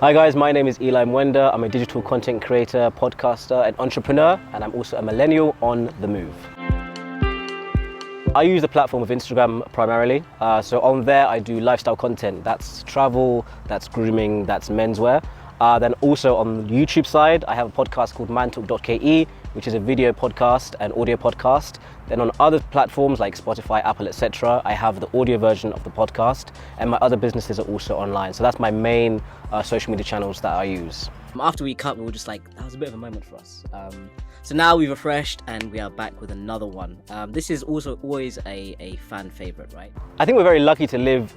Hi guys, my name is Eli Mwenda. I'm a digital content creator, podcaster and entrepreneur, and I'm also a millennial on the move. I use the platform of Instagram primarily. So on there I do lifestyle content. That's travel, that's grooming, that's menswear. Then also on the YouTube side, I have a podcast called mantalk.ke, which is a video podcast and audio podcast. Then on other platforms like Spotify, Apple, etc., I have the audio version of the podcast, and my other businesses are also online. So that's my main social media channels that I use. After we cut, we were just like, that was a bit of a moment for us. So now we've refreshed and we are back with another one. This is also always a fan favorite, right? I think we're very lucky to live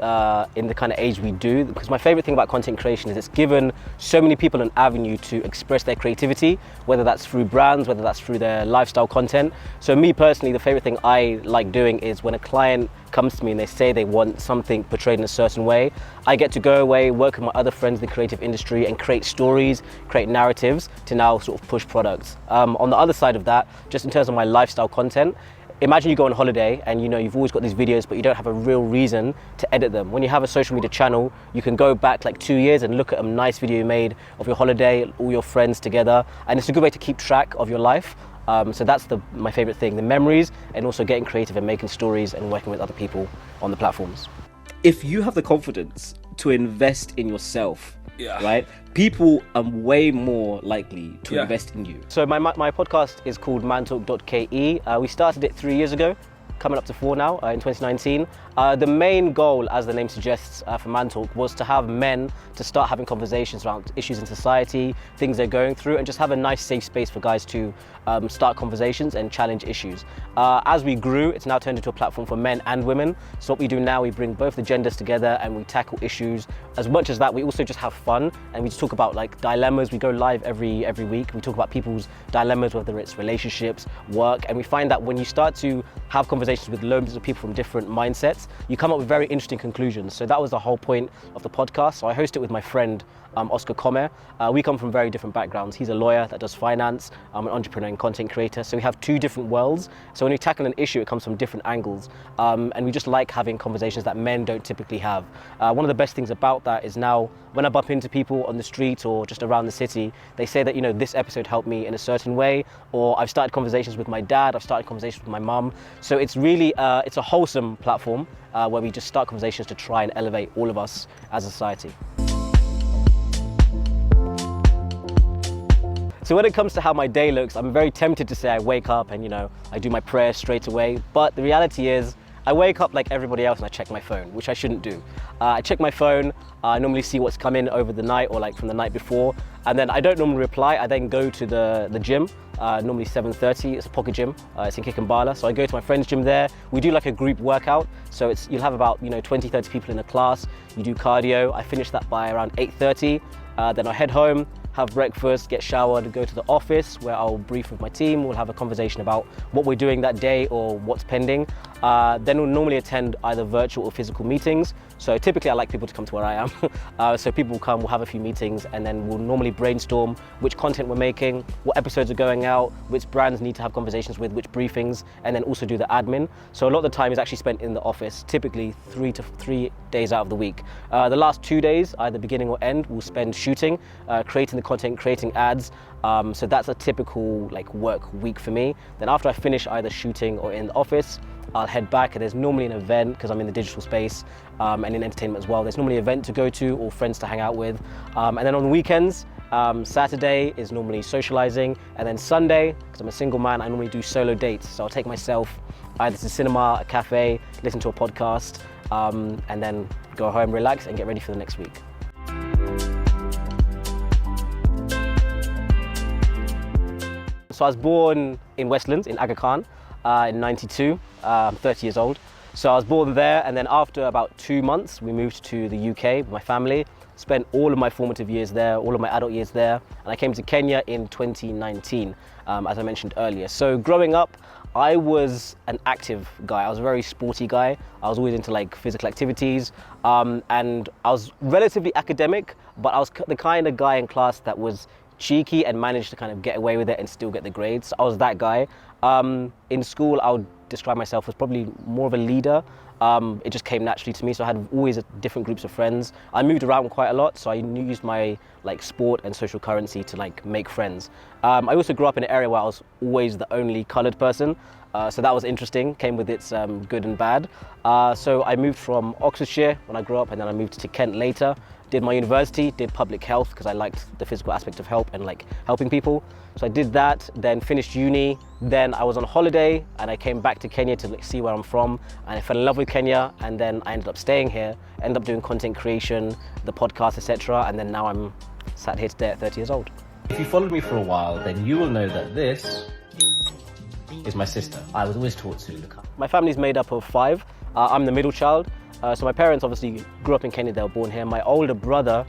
in the kind of age we do, because my favorite thing about content creation is it's given so many people an avenue to express their creativity, whether that's through brands, whether that's through their lifestyle content. So me personally, the favorite thing I like doing is when a client comes to me and they say they want something portrayed in a certain way, I get to go away, work with my other friends in the creative industry and create stories, create narratives to now sort of push products. On the other side of that, just in terms of my lifestyle content, imagine you go on holiday and you've always got these videos but you don't have a real reason to edit them. When you have a social media channel, you can go back like 2 years and look at a nice video you made of your holiday, all your friends together, and it's a good way to keep track of your life. So that's my favorite thing, the memories, and also getting creative and making stories and working with other people on the platforms. If you have the confidence to invest in yourself, right, people are way more likely to invest in you. So my podcast is called mantalk.ke. We started it 3 years ago, coming up to 4 now, in 2019. The main goal, as the name suggests, for Mantalk was to have men to start having conversations around issues in society, things they're going through, and just have a nice safe space for guys to start conversations and challenge issues. As we grew, it's now turned into a platform for men and women. So what we do now, we bring both the genders together and we tackle issues. As much as that, we also just have fun and we just talk about like dilemmas. We go live every week. We talk about people's dilemmas, whether it's relationships, work, and we find that when you start to have conversations with loads of people from different mindsets, you come up with very interesting conclusions. So that was the whole point of the podcast. So I host it with my friend Oscar Come. We come from very different backgrounds. He's a lawyer that does finance. I'm an entrepreneur and content creator. So we have two different worlds. So when we tackle an issue, it comes from different angles. And we just like having conversations that men don't typically have. One of the best things about that is now when I bump into people on the street or just around the city, they say that, this episode helped me in a certain way, or I've started conversations with my dad, I've started conversations with my mum. So it's really, it's a wholesome platform where we just start conversations to try and elevate all of us as a society. So when it comes to how my day looks, I'm very tempted to say I wake up and, I do my prayers straight away. But the reality is I wake up like everybody else and I check my phone, which I shouldn't do. I check my phone, I normally see what's come in over the night or like from the night before. And then I don't normally reply. I then go to the gym, normally 7:30. It's a pocket gym. It's in Kikambala. So I go to my friend's gym there. We do like a group workout. So you'll have about 20, 30 people in a class. You do cardio. I finish that by around 8:30. Then I head home, have breakfast, get showered, go to the office where I'll brief with my team. We'll have a conversation about what we're doing that day or what's pending. Then we'll normally attend either virtual or physical meetings. So typically I like people to come to where I am. So people will come, we'll have a few meetings, and then we'll normally brainstorm which content we're making, what episodes are going out, which brands need to have conversations with, which briefings, and then also do the admin. So a lot of the time is actually spent in the office, typically 3 days out of the week. The last 2 days, either beginning or end, we'll spend shooting, creating the content, creating ads. So that's a typical work week for me. Then after I finish either shooting or in the office, I'll head back, and there's normally an event because I'm in the digital space and in entertainment as well. There's normally an event to go to or friends to hang out with. And then on the weekends, Saturday is normally socializing, and then Sunday, because I'm a single man, I normally do solo dates. So I'll take myself either to cinema, a cafe, listen to a podcast, and then go home, relax, and get ready for the next week. So I was born in Westlands, in Aga Khan, in '92. I'm 30 years old. So I was born there, and then after about 2 months, we moved to the UK with my family. Spent all of my formative years there, all of my adult years there, and I came to Kenya in 2019, as I mentioned earlier. So growing up, I was an active guy. I was a very sporty guy. I was always into physical activities, and I was relatively academic, but I was the kind of guy in class that was cheeky and manage to kind of get away with it and still get the grades. I was that guy. In school, I would describe myself as probably more of a leader. It just came naturally to me, so I had always different groups of friends. I moved around quite a lot, so I used my like sport and social currency to like make friends. I also grew up in an area where I was always the only coloured person, so that was interesting, came with its good and bad. So I moved from Oxfordshire when I grew up, and then I moved to Kent later. Did my university, did public health because I liked the physical aspect of help and like helping people. So I did that, then finished uni. Then I was on holiday and I came back to Kenya to like, see where I'm from, and I fell in love with Kenya, and then I ended up staying here, ended up doing content creation, the podcast, etc. And then now I'm sat here today at 30 years old. If you followed me for a while, then you will know that this is my sister. I was always taught to look up. My family's made up of 5. I'm the middle child. So my parents obviously grew up in Kenya, they were born here. My older brother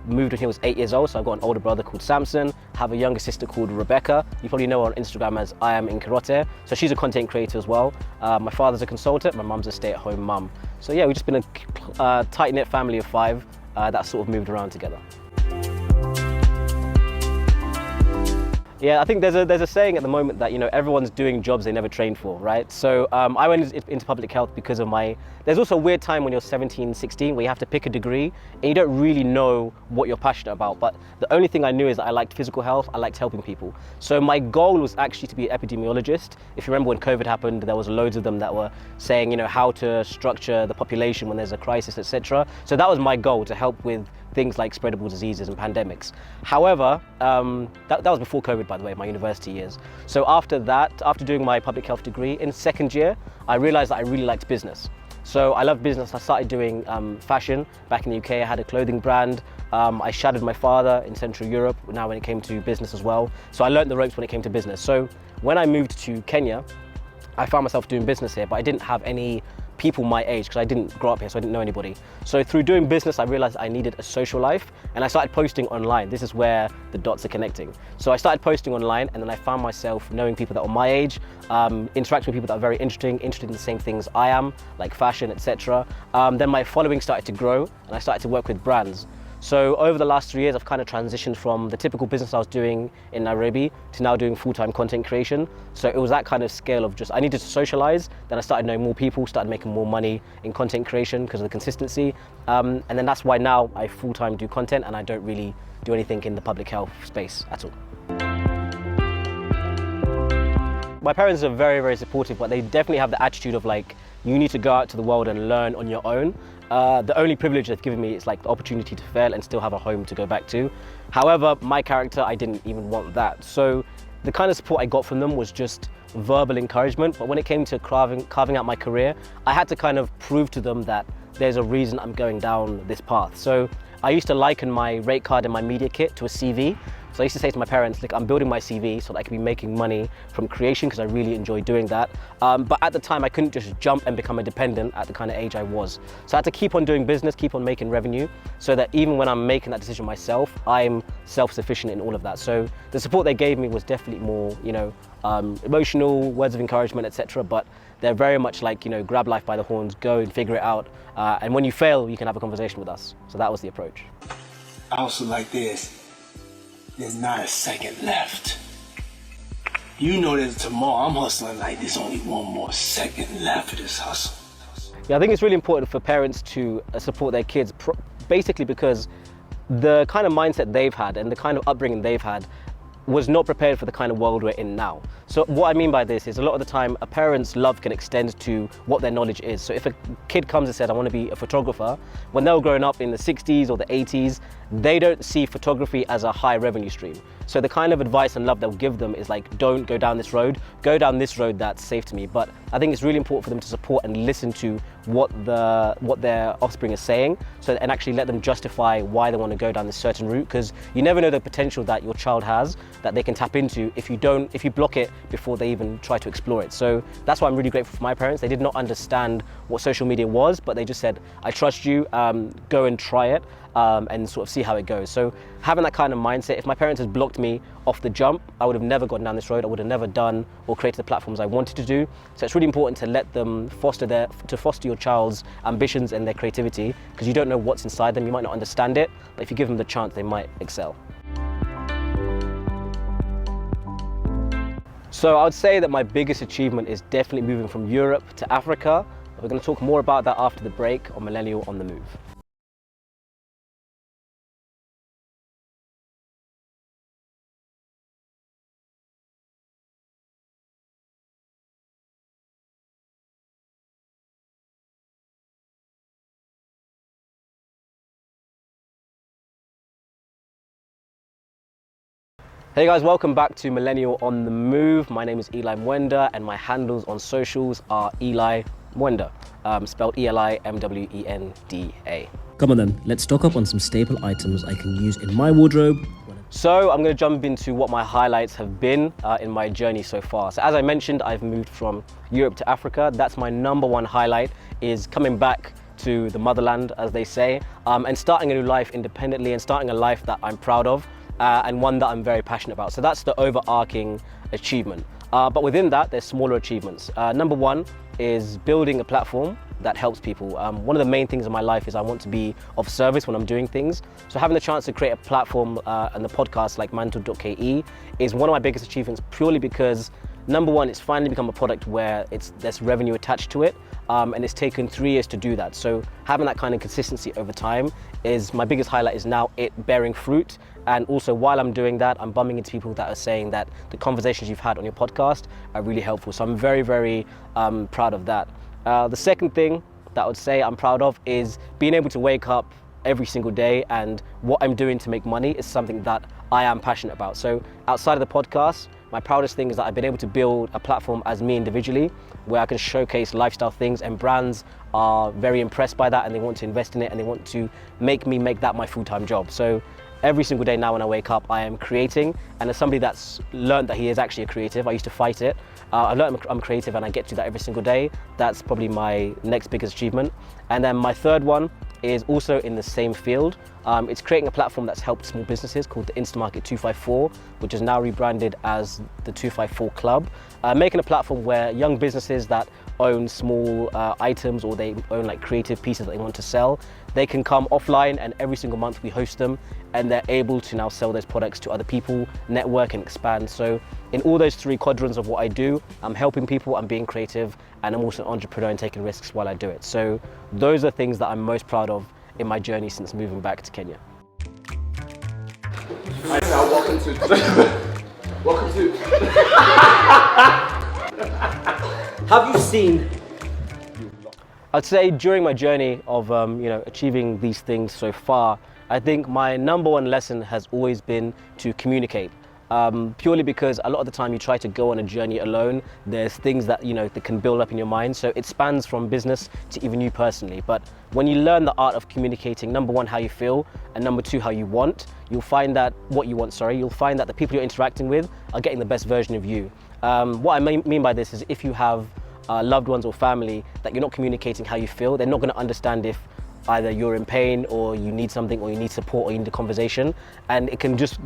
moved when he was 8 years old, so I've got an older brother called Samson, have a younger sister called Rebecca. You probably know her on Instagram as I am Inkarote. So she's a content creator as well. My father's a consultant, my mum's a stay-at-home mum. So yeah, we've just been a tight-knit family of 5 that sort of moved around together. Yeah, I think there's a saying at the moment that, you know, everyone's doing jobs they never trained for, right? So I went into public health because of there's also a weird time when you're 17, 16 where you have to pick a degree and you don't really know what you're passionate about. But the only thing I knew is that I liked physical health, I liked helping people. So my goal was actually to be an epidemiologist. If you remember when COVID happened, there was loads of them that were saying, you know, how to structure the population when there's a crisis, etc. So that was my goal, to help with things like spreadable diseases and pandemics. However, that was before COVID, by the way, my university years. So after that, after doing my public health degree, in second year, I realized that I really liked business. So I love business. I started doing fashion back in the UK. I had a clothing brand. I shadowed my father in Central Europe now when it came to business as well. So I learned the ropes when it came to business. So when I moved to Kenya, I found myself doing business here, but I didn't have any people my age because I didn't grow up here, so I didn't know anybody. So through doing business, I realized I needed a social life, and I started posting online. This is where the dots are connecting. So I started posting online, and then I found myself knowing people that were my age, interacting with people that are very interested in the same things I am, like fashion, etc. Then my following started to grow, and I started to work with brands. So over the last 3 years, I've kind of transitioned from the typical business I was doing in Nairobi to now doing full-time content creation. So it was that kind of scale of just, I needed to socialize. Then I started knowing more people, started making more money in content creation because of the consistency. And then that's why now I full-time do content and I don't really do anything in the public health space at all. My parents are very, very supportive, but they definitely have the attitude of like, you need to go out to the world and learn on your own. The only privilege they've given me is like the opportunity to fail and still have a home to go back to. However, my character, I didn't even want that. So the kind of support I got from them was just verbal encouragement. But when it came to carving out my career, I had to kind of prove to them that there's a reason I'm going down this path. So I used to liken my rate card and my media kit to a CV. So I used to say to my parents, look, I'm building my CV so that I can be making money from creation because I really enjoy doing that. But at the time, I couldn't just jump and become a dependent at the kind of age I was. So I had to keep on doing business, keep on making revenue, so that even when I'm making that decision myself, I'm self-sufficient in all of that. So the support they gave me was definitely more, you know, emotional, words of encouragement, etc. But they're very much like, you know, grab life by the horns, go and figure it out. And when you fail, you can have a conversation with us. So that was the approach. I also like this. There's not a second left. You know that tomorrow I'm hustling like there's only one more second left of this hustle. Yeah, I think it's really important for parents to support their kids, basically because the kind of mindset they've had and the kind of upbringing they've had was not prepared for the kind of world we're in now. So what I mean by this is a lot of the time a parent's love can extend to what their knowledge is. So if a kid comes and says, I want to be a photographer, when they were growing up in the 60s or the 80s, they don't see photography as a high revenue stream. So the kind of advice and love they'll give them is like, don't go down this road, go down this road that's safe to me. But I think it's really important for them to support and listen to what their offspring is saying, and actually let them justify why they want to go down this certain route, because you never know the potential that your child has that they can tap into if you block it before they even try to explore it. So that's why I'm really grateful for my parents. They did not understand what social media was, but they just said, I trust you, go and try it. And sort of see how it goes. So having that kind of mindset, if my parents had blocked me off the jump, I would have never gone down this road. I would have never done or created the platforms I wanted to do. So it's really important to let them foster your child's ambitions and their creativity, because you don't know what's inside them. You might not understand it, but if you give them the chance, they might excel. So I would say that my biggest achievement is definitely moving from Europe to Africa. We're going to talk more about that after the break on Millennial on the Move. Hey guys, welcome back to Millennial on the Move. My name is Eli Mwenda and my handles on socials are Eli Mwenda, spelled E-L-I-M-W-E-N-D-A. Come on then, let's stock up on some staple items I can use in my wardrobe. So I'm going to jump into what my highlights have been in my journey so far. So as I mentioned, I've moved from Europe to Africa. That's my number one highlight, is coming back to the motherland, as they say, and starting a new life independently and starting a life that I'm proud of. And one that I'm very passionate about. So that's the overarching achievement. But within that, there's smaller achievements. Number one is building a platform that helps people. One of the main things in my life is I want to be of service when I'm doing things. So having the chance to create a platform and the podcast like mantle.ke is one of my biggest achievements, purely because number one, it's finally become a product where there's revenue attached to it. And it's taken 3 years to do that. So having that kind of consistency over time is my biggest highlight, is now it bearing fruit. And also while I'm doing that, I'm bumping into people that are saying that the conversations you've had on your podcast are really helpful. So I'm very, very proud of that. The second thing that I would say I'm proud of is being able to wake up every single day, and what I'm doing to make money is something that I am passionate about. So outside of the podcast, my proudest thing is that I've been able to build a platform as me individually, where I can showcase lifestyle things, and brands are very impressed by that and they want to invest in it and they want to make me make that my full-time job. So every single day now when I wake up, I am creating, and as somebody that's learned that he is actually a creative, I used to fight it. I've learned I'm creative and I get to do that every single day. That's probably my next biggest achievement. And then my third one is also in the same field. It's creating a platform that's helped small businesses called the Instamarket 254, which is now rebranded as the 254 Club. Making a platform where young businesses that own small items, or they own like creative pieces that they want to sell, they can come offline, and every single month we host them, and they're able to now sell those products to other people, network and expand. So in all those three quadrants of what I do, I'm helping people, I'm being creative, and I'm also an entrepreneur and taking risks while I do it. So those are things that I'm most proud of in my journey since moving back to Kenya. Right, now welcome to Have you seen? I'd say during my journey of achieving these things so far, I think my number one lesson has always been to communicate. Purely because a lot of the time you try to go on a journey alone, there's things that that can build up in your mind. So it spans from business to even you personally. But when you learn the art of communicating, number one, how you feel, and number two, how you want, you'll find that you'll find that the people you're interacting with are getting the best version of you. What I mean by this is, if you have loved ones or family that you're not communicating how you feel, they're not going to understand if either you're in pain or you need something or you need support or you need a conversation, and it can just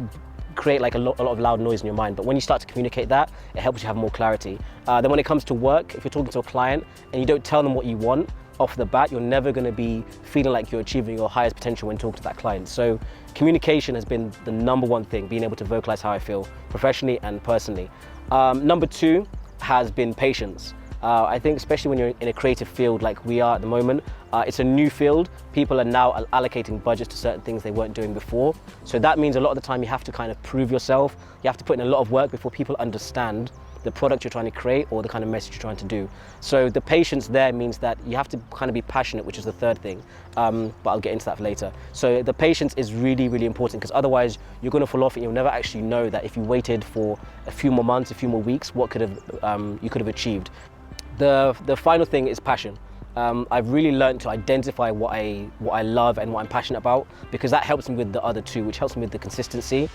create like a lot of loud noise in your mind. But when you start to communicate that, it helps you have more clarity. Then when it comes to work, if you're talking to a client and you don't tell them what you want off the bat, you're never going to be feeling like you're achieving your highest potential when talking to that client. So communication has been the number one thing, being able to vocalize how I feel professionally and personally. Number two has been patience. I think especially when you're in a creative field like we are at the moment, it's a new field. People are now allocating budgets to certain things they weren't doing before. So that means a lot of the time you have to kind of prove yourself. You have to put in a lot of work before people understand the product you're trying to create or the kind of message you're trying to do. So the patience there means that you have to kind of be passionate, which is the third thing, but I'll get into that later. So the patience is really, really important, because otherwise you're going to fall off and you'll never actually know that if you waited for a few more months, a few more weeks, what you could have achieved. The final thing is passion. I've really learned to identify what I love and what I'm passionate about, because that helps me with the other two, which helps me with the consistency.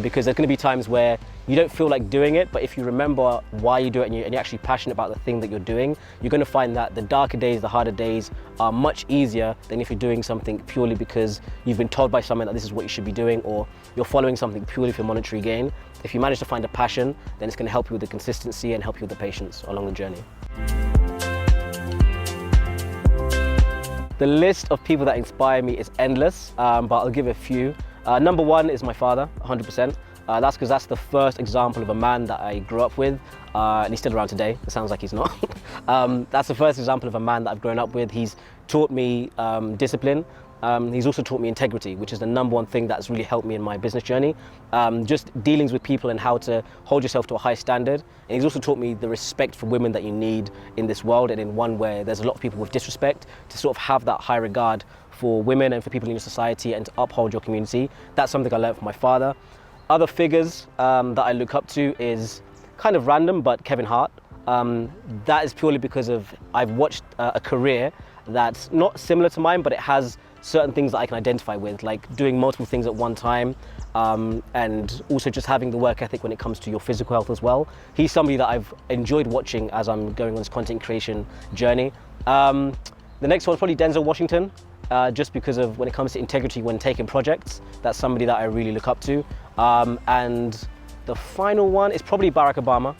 Because there's going to be times where you don't feel like doing it, but if you remember why you do it and you're actually passionate about the thing that you're doing, you're going to find that the darker days, the harder days are much easier than if you're doing something purely because you've been told by someone that this is what you should be doing, or you're following something purely for monetary gain. If you manage to find a passion, then it's going to help you with the consistency and help you with the patience along the journey. The list of people that inspire me is endless, but I'll give a few. Number one is my father, 100%. That's because that's the first example of a man that I grew up with, and he's still around today. It sounds like he's not. That's the first example of a man that I've grown up with. He's taught me discipline. He's also taught me integrity, which is the number one thing that's really helped me in my business journey. Just dealings with people and how to hold yourself to a high standard. And he's also taught me the respect for women that you need in this world, and in one where there's a lot of people with disrespect, to sort of have that high regard for women and for people in your society and to uphold your community. That's something I learned from my father. Other figures that I look up to is kind of random, but Kevin Hart. That is purely because I've watched a career that's not similar to mine, but it has certain things that I can identify with, like doing multiple things at one time, and also just having the work ethic when it comes to your physical health as well. He's somebody that I've enjoyed watching as I'm going on this content creation journey. The next one's probably Denzel Washington, just because of when it comes to integrity when taking projects. That's somebody that I really look up to. And the final one is probably Barack Obama,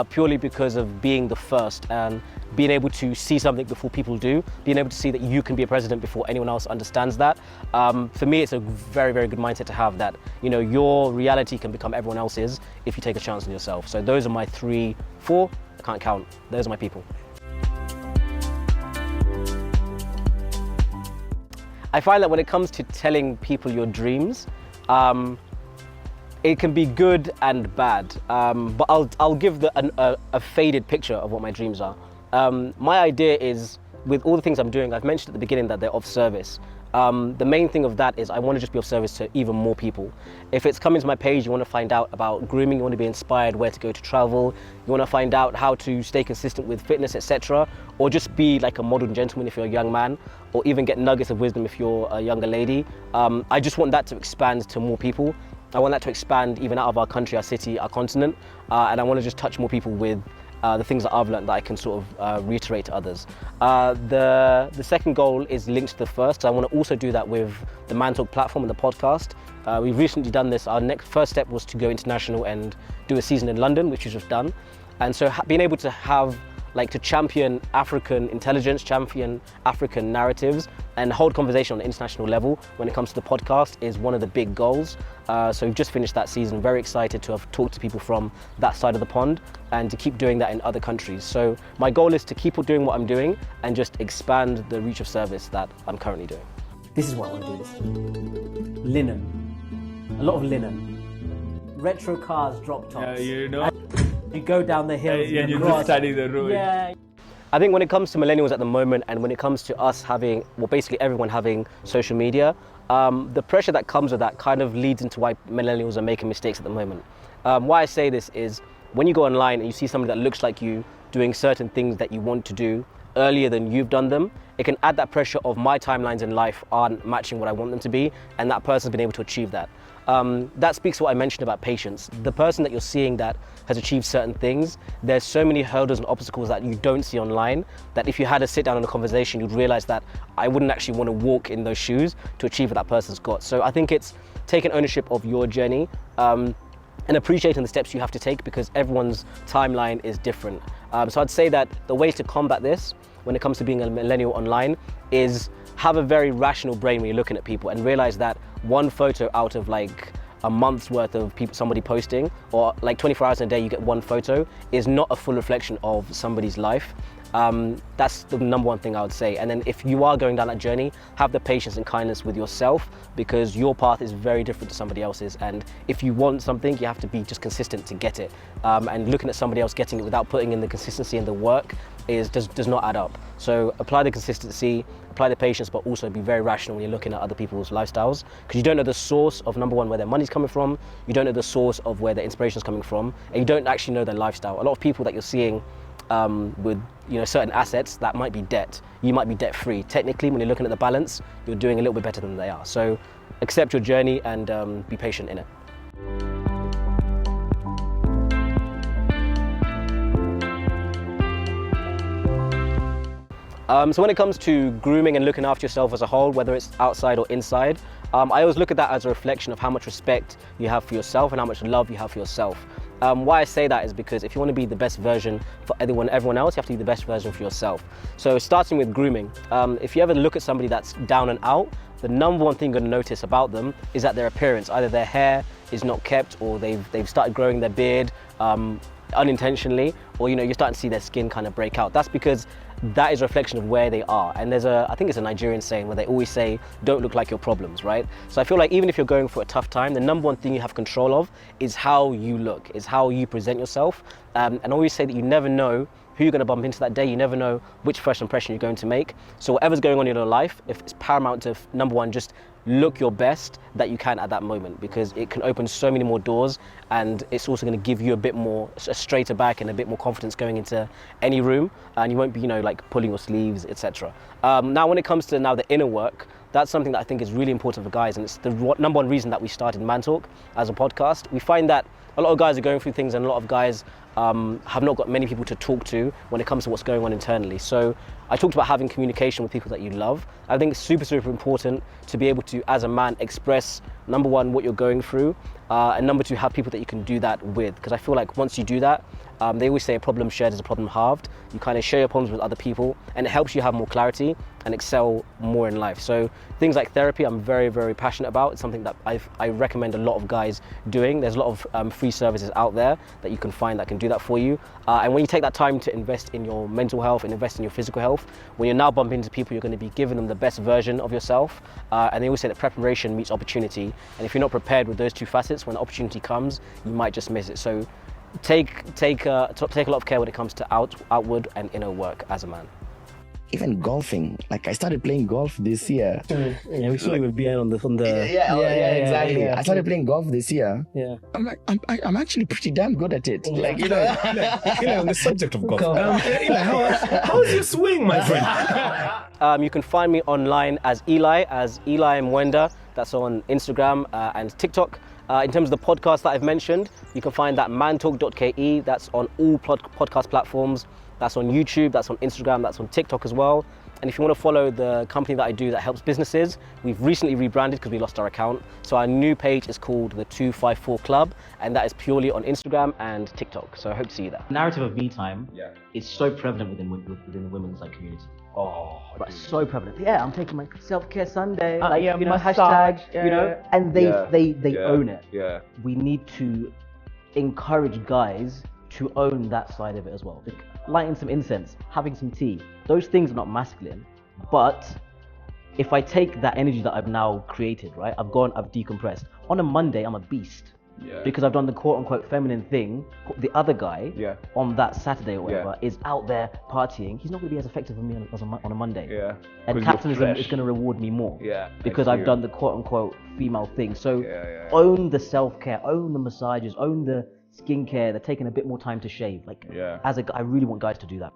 purely because of being the first and being able to see something before people do, being able to see that you can be a president before anyone else understands that. For me, it's a very, very good mindset to have, that, you know, your reality can become everyone else's if you take a chance on yourself. So those are my 3, 4, I can't count. Those are my people. I find that when it comes to telling people your dreams, it can be good and bad, but I'll give a faded picture of what my dreams are. My idea is, with all the things I'm doing, I've mentioned at the beginning that they're of service. The main thing of that is I want to just be of service to even more people. If it's coming to my page, you want to find out about grooming, you want to be inspired where to go to travel, you want to find out how to stay consistent with fitness, etc., or just be like a modern gentleman if you're a young man, or even get nuggets of wisdom if you're a younger lady. I just want that to expand to more people. I want that to expand even out of our country, our city, our continent, and I want to just touch more people with the things that I've learned that I can sort of reiterate to others. The second goal is linked to the first. I want to also do that with the Man Talk platform and the podcast. We've recently done this. Our first step was to go international and do a season in London, which we've just done. And so being able to have, like, to champion African intelligence, champion African narratives, and hold conversation on an international level when it comes to the podcast is one of the big goals. So we've just finished that season, very excited to have talked to people from that side of the pond and to keep doing that in other countries. So my goal is to keep doing what I'm doing and just expand the reach of service that I'm currently doing. This is what I want to do this. Linen. A lot of linen. Retro cars, drop tops. Yeah, you know. You go down the hills. Yeah, you just study the road. Yeah. I think when it comes to millennials at the moment, and when it comes to us having, well, basically everyone having social media, the pressure that comes with that kind of leads into why millennials are making mistakes at the moment. Why I say this is, when you go online and you see somebody that looks like you doing certain things that you want to do earlier than you've done them, it can add that pressure of my timelines in life aren't matching what I want them to be, and that person's been able to achieve that. That speaks to what I mentioned about patience. The person that you're seeing that has achieved certain things, there's so many hurdles and obstacles that you don't see online, that if you had a sit down and a conversation, you'd realize that I wouldn't actually want to walk in those shoes to achieve what that person's got. So I think it's taking ownership of your journey, and appreciating the steps you have to take, because everyone's timeline is different. So I'd say that the way to combat this when it comes to being a millennial online is have a very rational brain when you're looking at people, and realize that one photo out of like a month's worth of somebody posting, or like 24 hours in a day you get one photo, is not a full reflection of somebody's life. That's the number one thing I would say. And then if you are going down that journey, have the patience and kindness with yourself, because your path is very different to somebody else's. And if you want something, you have to be just consistent to get it. And looking at somebody else getting it without putting in the consistency and the work does not add up. So apply the consistency, apply the patience, but also be very rational when you're looking at other people's lifestyles, because you don't know the source of, number one, where their money's coming from, you don't know the source of where their inspiration's coming from, and you don't actually know their lifestyle. A lot of people that you're seeing with certain assets, that might be debt. You might be debt free. Technically, when you're looking at the balance, you're doing a little bit better than they are. So accept your journey and be patient in it. So when it comes to grooming and looking after yourself as a whole, whether it's outside or inside, I always look at that as a reflection of how much respect you have for yourself and how much love you have for yourself. Why I say that is because if you want to be the best version for everyone else, you have to be the best version for yourself. So starting with grooming, if you ever look at somebody that's down and out, the number one thing you're going to notice about them is that their appearance, either their hair, is not kept, or they've started growing their beard unintentionally, or you're starting to see their skin kind of break out. That's because that is a reflection of where they are. And I think it's a Nigerian saying where they always say, don't look like your problems, right? So I feel like even if you're going through a tough time, the number one thing you have control of is how you look, is how you present yourself. And I always say that you never know who you're going to bump into that day. You never know which first impression you're going to make. So whatever's going on in your life, if it's paramount to, number one, just look your best that you can at that moment, because it can open so many more doors, and it's also going to give you a bit more, a straighter back and a bit more confidence going into any room, and you won't be, like pulling your sleeves, etc. Now, when it comes to the inner work, that's something that I think is really important for guys, and it's the number one reason that we started Man Talk as a podcast. We find that a lot of guys are going through things, and a lot of guys have not got many people to talk to when it comes to what's going on internally. So I talked about having communication with people that you love. I think it's super, super important to be able to, as a man, express, number one, what you're going through, and number two, have people that you can do that with. Because I feel like once you do that, they always say a problem shared is a problem halved. You kind of share your problems with other people, and it helps you have more clarity and excel more in life. So things like therapy, I'm very, very passionate about. It's something that I recommend a lot of guys doing. There's a lot of free services out there that you can find that can do that for you. And when you take that time to invest in your mental health and invest in your physical health, when you're now bumping into people, you're going to be giving them the best version of yourself. And they always say that preparation meets opportunity. And if you're not prepared with those two facets, when the opportunity comes, you might just miss it. So take a lot of care when it comes to outward and inner work as a man. Even golfing, like I started playing golf this year. Yeah, we saw you with BN on the exactly. yeah. I started playing golf this year. Yeah. I'm actually pretty damn good at it. Like, on the subject of golf, how's your swing, my friend? You can find me online as Eli Mwenda. That's on Instagram and TikTok. In terms of the podcast that I've mentioned, you can find that mantalk.ke. That's on all podcast platforms. That's on YouTube, that's on Instagram, that's on TikTok as well. And if you want to follow the company that I do that helps businesses, we've recently rebranded because we lost our account. So our new page is called the 254 Club, and that is purely on Instagram and TikTok. So I hope to see you there. The narrative of me time is so prevalent within the women's community. Oh, But so prevalent. Yeah, I'm taking my self-care Sunday, massage, hashtag, and they own it. Yeah. We need to encourage guys to own that side of it as well. Lighting some incense, having some tea, those things are not masculine, but if I take that energy that I've now created, right, I've decompressed. On a Monday, I'm a beast. Because I've done the quote-unquote feminine thing. The other guy on that Saturday or whatever is out there partying. He's not going to be as effective on me on a Monday. And capitalism is going to reward me more because I've done the quote-unquote female thing. So own the self-care, own the massages, own the skincare. They're taking a bit more time to shave. I really want guys to do that.